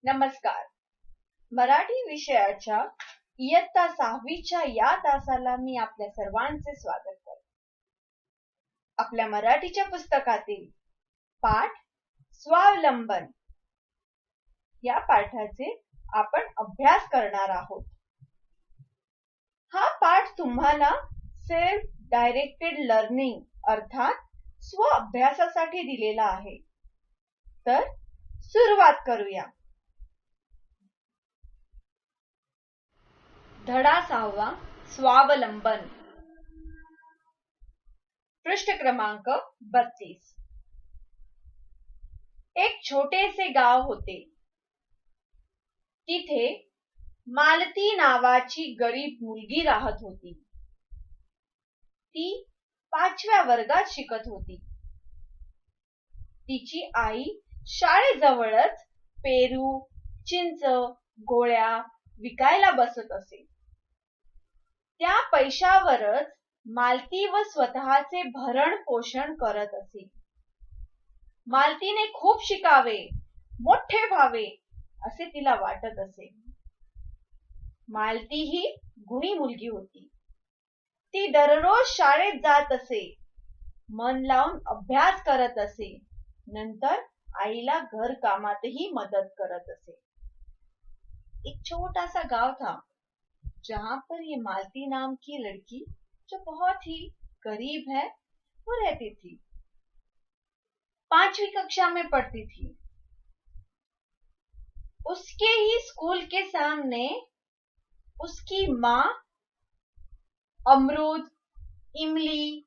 नमस्कार. मराठी विषयाच्या इयत्ता 6वीच्या या तासाला मी आपल्या सर्वांचे स्वागत करते. आपल्या मराठीच्या पुस्तकातील पाठ स्वावलंबन या पाठाचे आपण अभ्यास करणार आहोत. हा पाठ तुम्हाला सेल्फ डायरेक्टेड लर्निंग अर्थात स्व अभ्यासासाठी दिलेला आहे. तर सुरुवात करूया. धडा 6वा स्वावलंबन. पृष्ठ क्रमांक 32. एक छोटेसे गाव होते. तिथे मालती नावाची गरीब मुलगी राहत होती. ती 5व्या वर्गात शिकत होती. तिची आई शाळेजवळच पेरू, चिंच, गोळ्या विकायला बसत असे. त्या पैशावरच मालती व स्वतःचे भरण पोषण करत असे. मालतीने खूप शिकावे, मोठे व्हावे असे तिला वाटत असे. मालती ही गुणी मुलगी होती. ती दररोज शाळेत जात असे, मन लावून अभ्यास करत असे, नंतर आईला घर कामातही मदत करत असे. एक छोटा सा गांव था जहां पर ये मालती नाम की लड़की जो बहुत ही गरीब है वो रहती थी. 5वीं कक्षा में पढ़ती थी. उसके ही स्कूल के सामने उसकी माँ अमरूद, इमली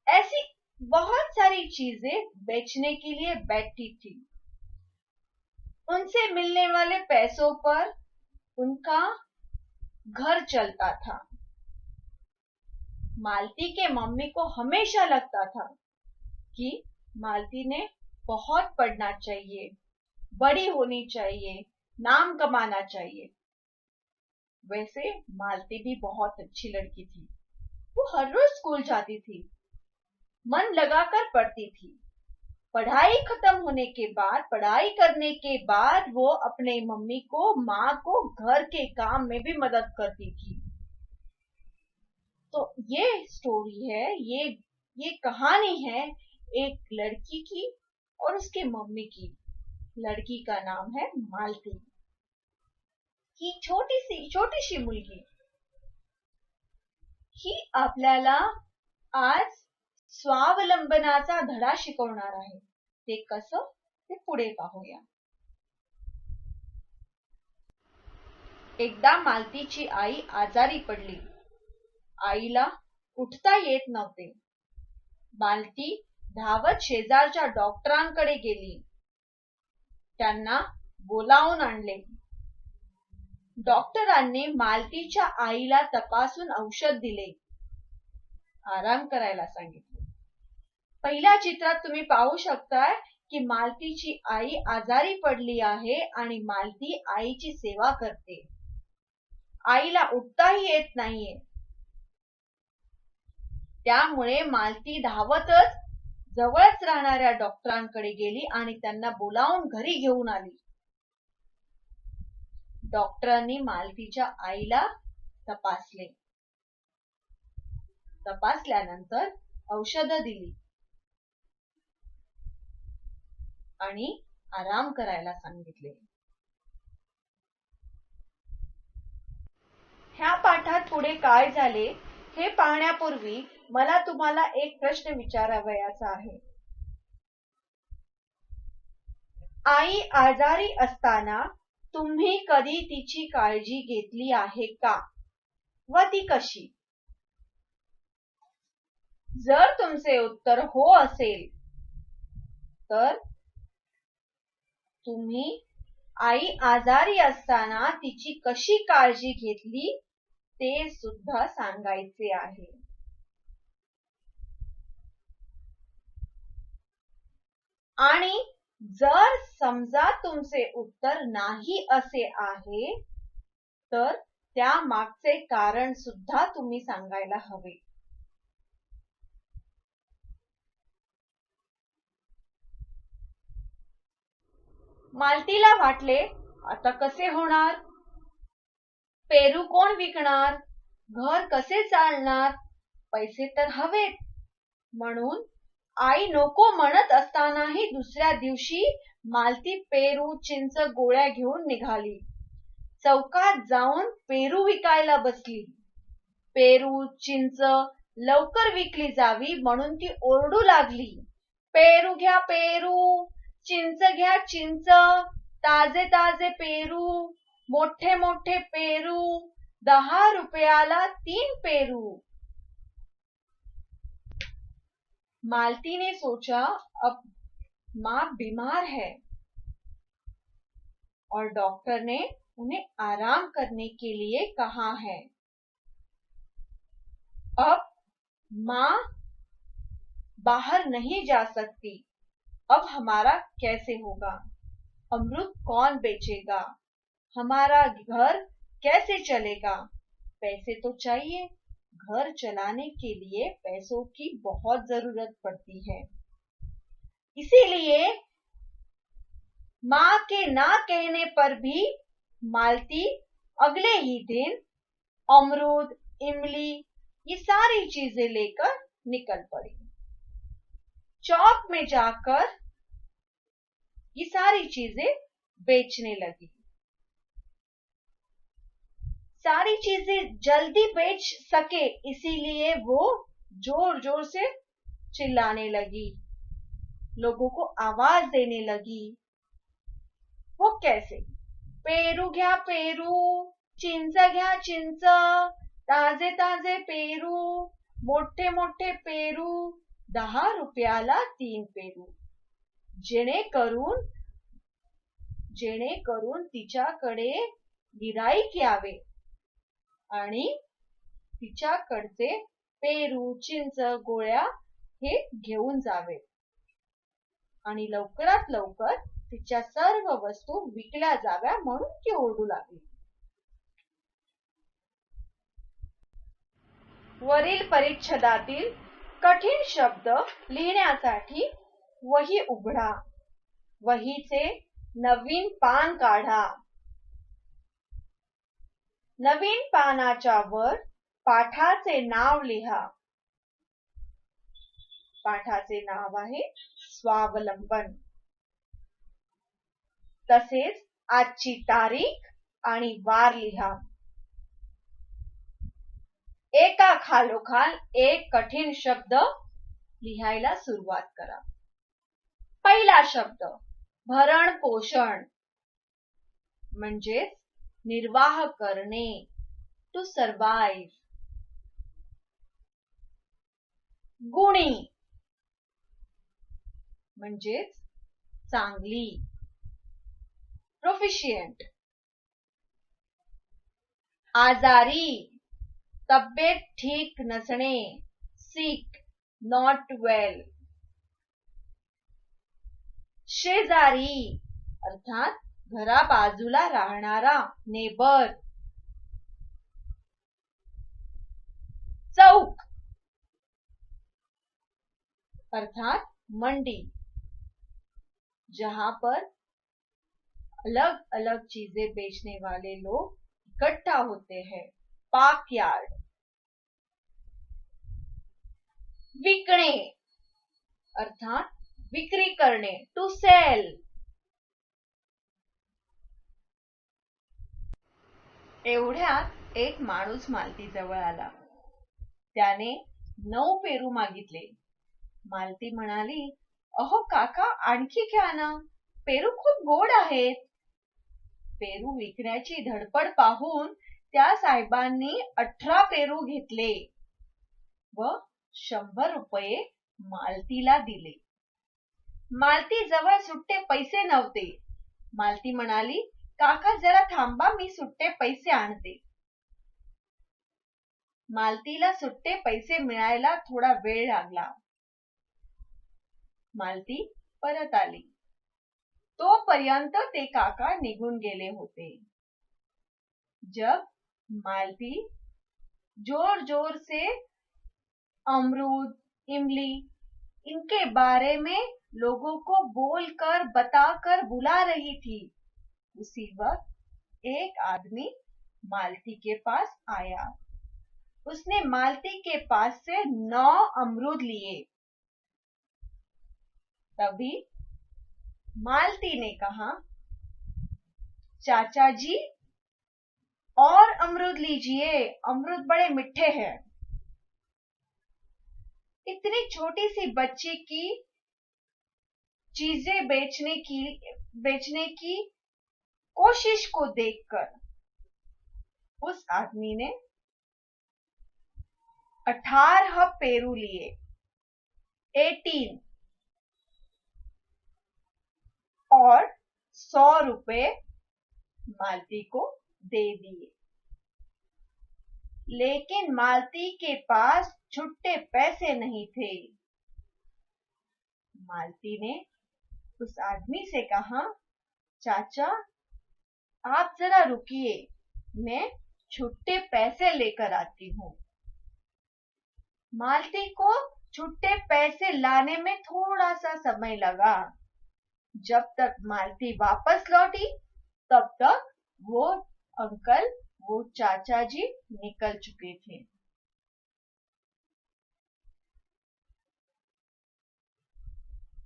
ऐसी बहुत सारी चीजें बेचने के लिए बैठती थी. उनसे मिलने वाले पैसों पर उनका घर चलता था. मालती के मम्मी को हमेशा लगता था कि मालती ने बहुत पढ़ना चाहिए, बड़ी होनी चाहिए, नाम कमाना चाहिए. वैसे मालती भी बहुत अच्छी लड़की थी. वो हर रोज स्कूल जाती थी, मन लगाकर पढ़ती थी. पढ़ाई खत्म होने के बाद, पढ़ाई करने के बाद वो अपने मम्मी को, माँ को घर के काम में भी मदद करती थी. तो ये स्टोरी है, ये कहानी है एक लड़की की और उसके मम्मी की. लड़की का नाम है मालती. ही छोटीशी मुलगी ही आपल्याला आज स्वावलंबनाचा धडा शिकवणार आहे. ते कसं ते पुढे पाहूया. एकदा मालतीची आई आजारी पडली. आईला उठता येत नव्हते. मालती धावत शेजारच्या डॉक्टरांकडे गेली. त्यांना बोलावून आणले. डॉक्टरांनी मालतीच्या आईला तपासून औषध दिले. आराम करायला सांगितले. पहिल्या चित्रात तुम्ही पाहू शकताय की मालतीची आई आजारी पडली आहे आणि मालती आईची सेवा करते. आईला उठताही येत नाहीये. त्यामुळे मालती धावतच जवळच राहणाऱ्या डॉक्टरांकडे गेली आणि त्यांना बोलावून घरी घेऊन आली. डॉक्टरांनी मालतीच्या आईला तपासले. तपासल्यानंतर औषधं दिली आणि आराम करायला सांगितले. ह्या पाठात पुढे काय झाले हे पाहण्यापूर्वी मला तुम्हाला एक प्रश्न विचारावयाचा आहे. आई आजारी असताना तुम्ही कधी तिची काळजी घेतली आहे का व ती कशी? जर तुमचे उत्तर हो असेल तर तुम्ही आई आजारी असताना तिची कशी काळजी घेतली ते सुद्धा सांगायचे आहे. आणि जर समजा तुमचे उत्तर नाही असे आहे तर त्या मागचे कारण सुद्धा तुम्ही सांगायला हवे. मालतीला वाटले आता कसे होणार? पेरू कोण विकणार? घर कसे चालणार? पैसे तर हवेत. म्हणून आई नको म्हणत असतानाही दुसऱ्या दिवशी मालती पेरू चिंच गोळ्या घेऊन निघाली. चौकात जाऊन पेरू विकायला बसली. पेरू चिंच लवकर विकली जावी म्हणून ती ओरडू लागली. पेरू घ्या पेरू, चिंच घ्या चिंच, ताजे ताजे पेरू, मोठे मोठे पेरू, 10 रुपयाला 3 पेरू. मालती ने सोचा अब माँ बीमार है और डॉक्टर ने उन्हें आराम करने के लिए कहा है. अब माँ बाहर नहीं जा सकती. अब हमारा कैसे होगा? अमरूद कौन बेचेगा? हमारा घर कैसे चलेगा? पैसे तो चाहिए. घर चलाने के लिए पैसों की बहुत जरूरत पड़ती है. इसीलिए माँ के ना कहने पर भी मालती अगले ही दिन अमरूद, इमली ये सारी चीजें लेकर निकल पड़ी. चौक में जाकर ये सारी चीजें बेचने लगी. सारी चीजें जल्दी बेच सके इसीलिए वो जोर जोर से चिल्लाने लगी, लोगों को आवाज देने लगी. वो कैसे? पेरू घ्या पेरू, चिंच घ्या चिंच, ताजे ताजे पेरू, मोठे मोठे पेरू, 10 रुपयाला 3 पेरू. जेणेकरून तिच्याकडे गिराईक यावे आणि तिच्याकडचे पेरू, चिंच, गोळ्या हे घेऊन जावे आणि लवकरात लवकर तिच्या सर्व वस्तू विकल्या जाव्या म्हणून ती ओरडू लागली. वरील परिच्छेदातील कठीण शब्द लिहिण्यासाठी वही उघडा. वहीचे नवीन पान काढा. नवीन पानाच्या वर पाठाचे नाव लिहा. पाठाचे नाव आहे स्वावलंबन. तसेच आजची तारीख आणि वार लिहा. एका खालोखाल एक कठीण शब्द लिहायला सुरुवात करा. पहिला शब्द भरण पोषण म्हणजेच निर्वाह करणे, टू सर्वाइव्ह. गुणी म्हणजेच चांगली, प्रोफिशियंट. आजारी, तब्येत ठीक नसणे, सिक, नॉट वेल. शेजारी अर्थात घरा बाजूला राहणारा, नेबर. चौक अर्थात मंडी, जहां पर अलग अलग चीजें बेचने वाले लोग इकट्ठा होते हैं. पार्कयार्ड. विकणे अर्थात विक्री करणे, टू सेल. एवढ्यात एक माणूस मालती जवळ आला. त्याने 9 पेरू मागितले. मालती म्हणाली, अहो काका आणखी घ्या ना, पेरू खूप गोड आहेत. पेरू विकण्याची धडपड पाहून त्या साहेबांनी 18 पेरू घेतले व 100 रुपये मालतीला दिले. मालती जवळ सुट्टे पैसे नव्हते. मालती म्हणाली, काका जरा थांबा, मी सुट्टे पैसे आणते. मालतीला सुट्टे पैसे मिळायला थोडा वेळ लागला. मालती परत आली. तोपर्यंत ते काका निघून गेले होते. जब मालती जोर जोर से अमरूद, इमली इनके बारे में लोगों को बोलकर बताकर बुला रही थी, उसी वक्त एक आदमी मालती के पास आया। उसने मालती के पास से 9 अमरूद लिए। तभी मालती ने कहा, चाचा जी और अमरूद लीजिए, अमरूद बड़े मीठे हैं। इतनी छोटी सी बच्ची की चीजें बेचने की कोशिश को देखकर उस आदमी ने 18 पेरू लिए, 18, और 100 रुपए मालती को दे दिए। लेकिन मालती के पास छुट्टे पैसे नहीं थे। मालती ने उस आदमी से कहा, चाचा आप जरा रुकिए, मैं छुट्टे पैसे लेकर आती हूँ। मालती को छुट्टे पैसे लाने में थोड़ा सा समय लगा। जब तक मालती वापस लौटी तब तक वो अंकल, वो चाचा जी निकल चुके थे।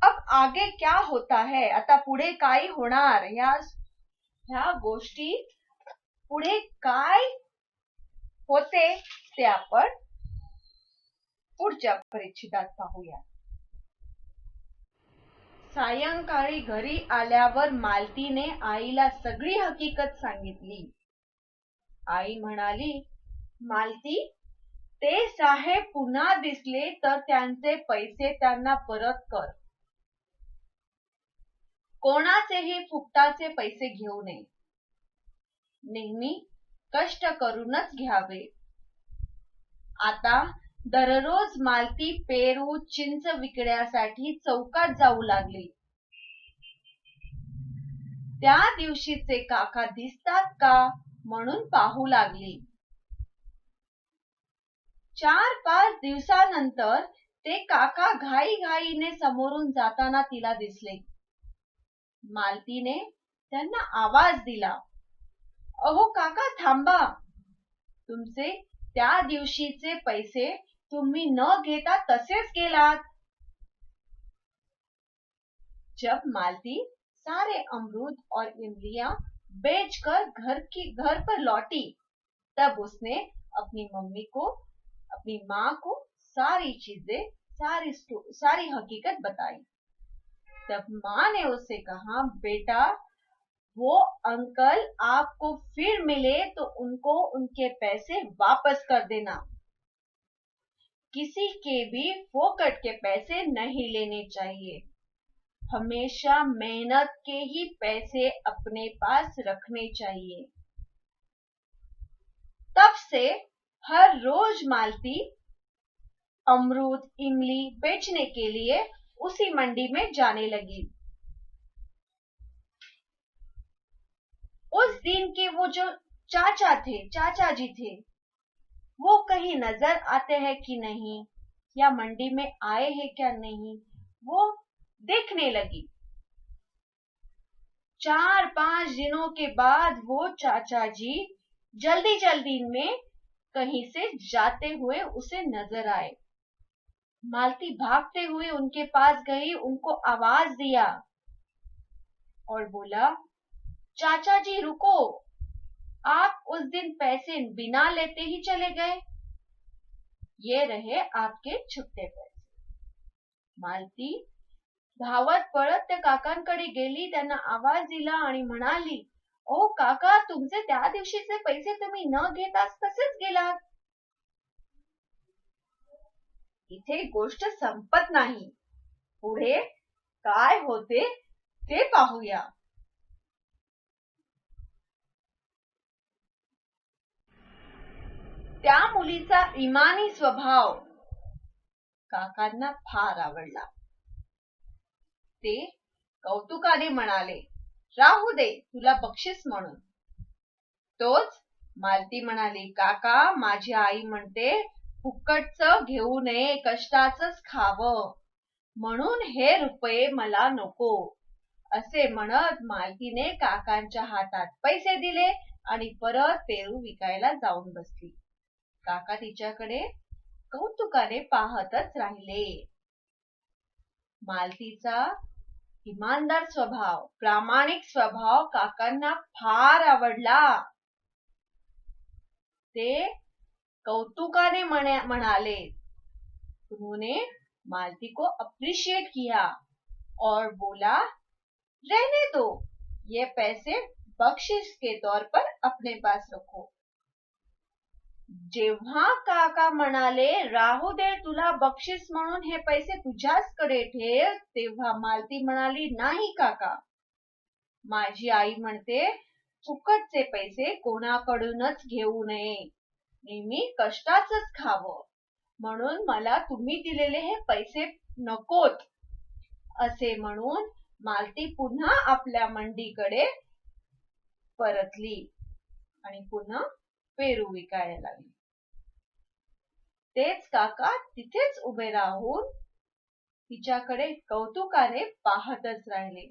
अब आगे क्या होता है, आता पुढे काय होणार, ह्या गोष्टी पुढे काय होते ते आपण पुढच्या परिच्छेदात पाहूया। सायंकाळी घरी आल्यावर मालतीने आईला सगळी हकीकत सांगितली। आई म्हणाली, मालती, ते साहेब पुन्हा दिसले तर त्यांचे पैसे त्यांना परत कर। कोणाचेही फुकटाचे पैसे घेऊ नये, नेहमी कष्ट करूनच घ्यावे। आता दररोज मालती पेरू, चिंच विकण्यासाठी चौकात जाऊ लागली। त्या दिवशीचे काका दिसतात का म्हणून पाहू लागली। 4-5 दिवसानंतर ते काका घाईघाईने समोरून जाताना तिला दिसले। मालतीने त्यांना आवाज दिला, अहो काका थांबा, तुमचे त्या दिवशीचे पैसे तुम्ही न घेता तसेच गेलात। जब मालती सारे अमरूद और इमलियां बेचकर घर पर लौटी, तब उसने अपनी मम्मी को, अपनी माँ को सारी चीजें, सारी हकीकत बताई। तब माँ ने उससे कहा, बेटा वो अंकल आपको फिर मिले तो उनको उनके पैसे वापस कर देना। किसी के भी फोकट के पैसे नहीं लेने चाहिए। हमेशा मेहनत के ही पैसे अपने पास रखने चाहिए। तब से हर रोज मालती अमरूद, इमली बेचने के लिए उसी मंडी में जाने लगी। उस दिन के वो जो चाचा जी थे, वो कहीं नजर आते हैं कि नहीं, या मंडी में आए हैं क्या नहीं, वो देखने लगी। 4-5 दिनों के बाद वो चाचा जी जल्दी में कहीं से जाते हुए उसे नजर आए। मालती भागते हुए उनके पास गई, उनको आवाज दिया और बोला, चाचा जी रुको, आप उस दिन पैसे बिना लेते ही चले गए, ये रहे आपके छुट्टे पैसे। मालती धावत पळत त्या काकांकडे गेली, त्यांना आवाज दिला आणि म्हणाली, ओ काका, तुमचे त्या दिवशीचे पैसे तुम्ही न घेताच तसेच गेलात। इथे गोष्ट संपत नाही, पुढे काय होते ते पाहूया। त्या मुलीचा इमानी स्वभाव काकांना फार आवडला। ते कौतुकाने म्हणाले, राहू दे, तुला बक्षीस म्हणून। तोच मालती म्हणाली, काका, माझी आई म्हणते फुकटचं घेऊ नये, कष्टाचंच खावं, म्हणून हे रुपये मला नको, असे म्हणत मालतीने काकांच्या हातात पैसे दिले आणि परत पेरू विकायला जाऊन बसली. काका तिच्याकडे कौतुकाने पाहतच राहिले. मालतीचा इमानदार स्वभाव, प्रामाणिक स्वभाव काकांना फार आवडला. ते कौतुकाने म्हणाले, उन्होंने मालती को अप्रिशिएट किया और बोला, रहने दो, ये पैसे बख्शिश के तौर पर अपने पास रखो. जेव्हा काका म्हणाले, राहू दे, तुला बक्षीस म्हणून हे पैसे तुझ्याचकडे ठेव, तेव्हा मालती म्हणाली, नाही काका, माझी आई म्हणते फुकटचे पैसे कोणाकडूनच घेऊ नये, नेहमी कष्टाचंच खावं, म्हणून मला तुम्ही दिलेले हे पैसे नकोत. असे म्हणून मालती पुन्हा आपल्या मंडीकडे परतली आणि पुन्हा पेरू विकायला लागली. तेच काका तिथेच उभे राहून तिच्याकडे कौतुकाने पाहतच राहिले.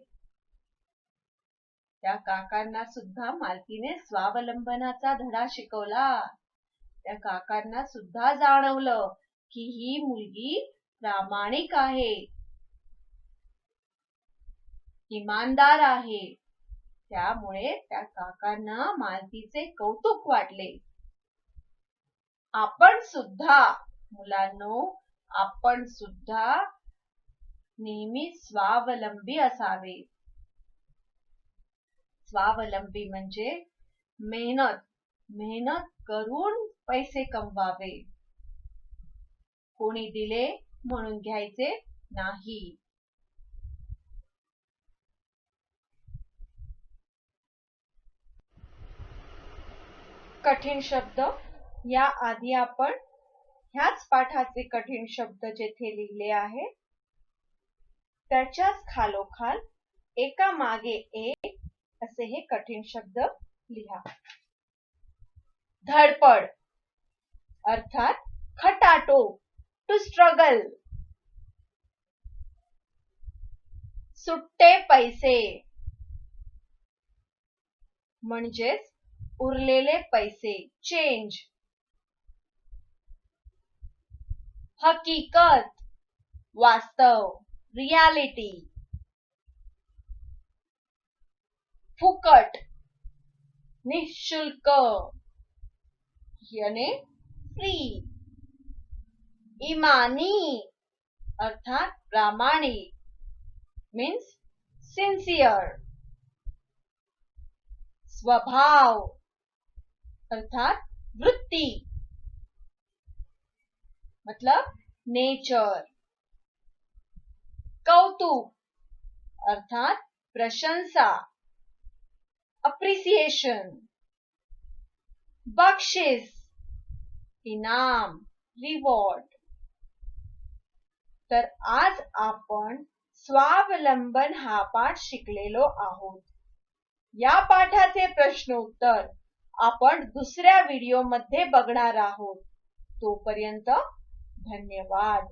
त्या काकांना सुद्धा मालतीने स्वावलंबनाचा धडा शिकवला. त्या काकांना सुद्धा जाणवलं की ही मुलगी प्रामाणिक आहे, इमानदार आहे. त्यामुळे त्या काकांना मालतीचे कौतुक वाटले. आपण सुद्धा मुलांनो, आपण सुद्धा नेहमी स्वावलंबी असावे. स्वावलंबी म्हणजे मेहनत करून पैसे कमवावे. कोणी दिले म्हणून घ्यायचे नाही. कठीण शब्द, या आधी आपण ह्याच पाठाचे कठीण शब्द जेथे लिहिले आहे त्याच्याच खालोखाल एका मागे एक असे हे कठीण शब्द लिहा. धडपड अर्थात खटाटोप, टू स्ट्रगल. सुट्टे पैसे म्हणजेच उरलेले पैसे, चेंज. हकीकत, वास्तव, रियालिटी. फुकट, निःशुल्क याने फ्री. इमानी अर्थात प्रामाणिक, मीन्स सिन्सियर. स्वभाव अर्थात वृत्ती, मतलब नेचर. कौतुक अर्थात प्रशंसा, अप्रिसिएशन. बक्षीस, इनाम, रिवॉर्ड. तर आज आपण स्वावलंबन हा पाठ शिकलेलो आहोत. या पाठाचे प्रश्नोत्तर आपण दुसऱ्या व्हिडिओमध्ये बघणार आहोत. तोपर्यंत धन्यवाद.